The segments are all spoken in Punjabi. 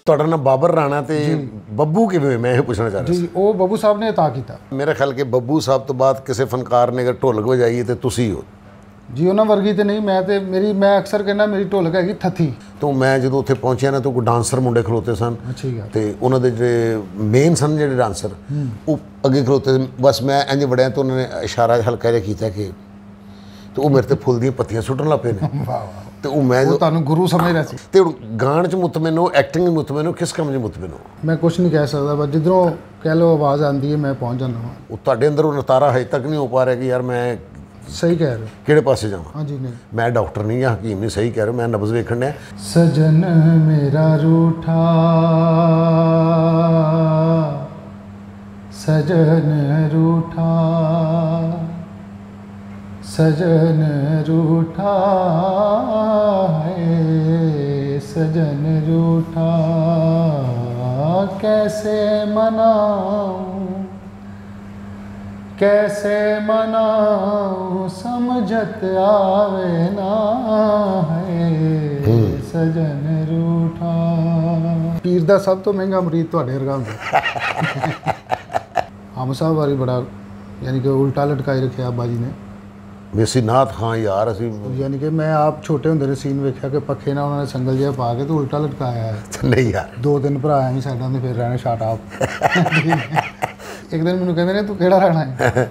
ਤੁਹਾਡਾ ਨਾਮ ਬਾਬਰ ਰਾਣਾ ਤੇ ਬੱਬੂ ਕਿਵੇਂ, ਮੈਂ ਇਹ ਪੁੱਛਣਾ ਚਾਹ ਰਿਹਾ ਜੀ ਉਹ ਬੱਬੂ ਸਾਹਿਬ ਨੇ ਅਤਾ ਕੀਤਾ। ਮੇਰਾ ਖਿਆਲ ਕਿ ਬੱਬੂ ਸਾਹਿਬ ਤੋਂ ਬਾਅਦ ਕਿਸੇ ਫਨਕਾਰ ਨੇ ਅਗਰ ਢੋਲਕ ਵਜਾਈ ਤੇ ਤੁਸੀਂ ਹੋ ਜੀ। ਉਹਨਾਂ ਵਰਗੀ ਤੇ ਨਹੀਂ, ਮੈਂ ਅਕਸਰ ਕਹਿੰਦਾ ਮੇਰੀ ਢੋਲਕ ਹੈਗੀ ਥੱਥੀ। ਤੋਂ ਮੈਂ ਜਦੋਂ ਉੱਥੇ ਪਹੁੰਚਿਆ ਨਾ ਤਾਂ ਕੋਈ ਡਾਂਸਰ ਮੁੰਡੇ ਖਲੋਤੇ ਸਨ ਤੇ ਉਹਨਾਂ ਦੇ ਜਿਹੜੇ ਮੇਨ ਸਨ ਜਿਹੜੇ ਡਾਂਸਰ ਉਹ ਅੱਗੇ ਖਲੋਤੇ, ਬਸ ਮੈਂ ਇੰਝ ਵੜਿਆ ਤਾਂ ਉਹਨਾਂ ਨੇ ਇਸ਼ਾਰਾ ਹਲਕਾ ਜਿਹਾ ਕੀਤਾ ਕਿ ਤੇ ਉਹ ਮੇਰੇ ਤੇ ਫੁੱਲ ਦੀਆਂ ਪੱਤੀਆਂ ਸੁੱਟਣ ਲੱਗ ਪਏ ਨੇ। ਵਾਹ ਵਾਹ। ਤੇ ਉਹ ਮੈਂ ਤੁਹਾਨੂੰ ਗੁਰੂ ਸਮਝ ਰਿਹਾ ਸੀ। ਤੇ ਗਾਣ 'ਚ ਮੁਤਮਿਨ ਹੋ, ਐਕਟਿੰਗ 'ਚ ਮੁਤਮਿਨ ਹੋ, ਕਿਸ ਕੰਮ 'ਚ ਮੁਤਮਿਨ ਹੋ? ਮੈਂ ਕੁਛ ਨਹੀਂ ਕਹਿ ਸਕਦਾ, ਬਸ ਜਿੱਧਰੋਂ ਕਹਿ ਲਓ ਆਵਾਜ਼ ਆਉਂਦੀ ਹੈ ਮੈਂ ਪਹੁੰਚ ਜਾਂਦਾ ਹਾਂ। ਉਹ ਤੁਹਾਡੇ ਅੰਦਰ ਉਹ ਨਤਾਰਾ ਹਜੇ ਤੱਕ ਨਹੀਂ ਹੋ ਪਾ ਰਿਹਾ ਕਿ ਯਾਰ ਮੈਂ ਸਹੀ ਕਹਿ ਰਹੇ ਹੋ ਕਿਹੜੇ ਪਾਸੇ ਜਾਵਾਂ? ਹਾਂਜੀ ਨਹੀਂ, ਮੈਂ ਡਾਕਟਰ ਨਹੀਂ ਜਾਂ ਹਕੀਮ ਨਹੀਂ, ਸਹੀ ਕਹਿ ਰਹੇ ਹੋ, ਮੈਂ ਨਬਜ਼ ਵੇਖਣ ਡਿਆ। ਸਜਨ ਮੇਰਾ रूठा सजन रूठा सजन रूठा है सजन रूठा कैसे मनाऊं समझत आवे ना है सजन रूठा। पीर दा सब तो महंगा मुरीद तुहाडे वर्गा हुंदा। हम साहब वारी बड़ा यानी कि उल्टा लटकाई रखिया अब्बा जी ने। मेसी नाथ खां यार असी यानी कि मैं आप छोटे होंदे ने सीन वेख्या कि पक्खे ना उन्होंने संगल जिहा पा के तो उल्टा लटकाया है। नहीं यार, 2-3 भरा ही साइडां ते फिर रहने शाट आप। एक दिन मैनूं कहंदे ने तू किहड़ा राणा है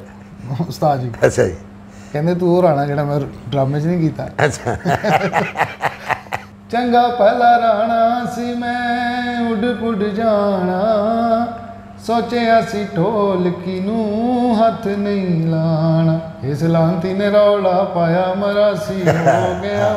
उस्ताद जी? अच्छा जी। कहंदे तू वो राणा जिहड़ा मैं ड्रामे 'च नहीं कीता। अच्छा। चंगा पहला राणा सी मैं उड़ पुड़ जाना सोचिया सी ढोलकी नूं हथ नहीं लाना इस लांती ने रौला पाया मरासी हो गया।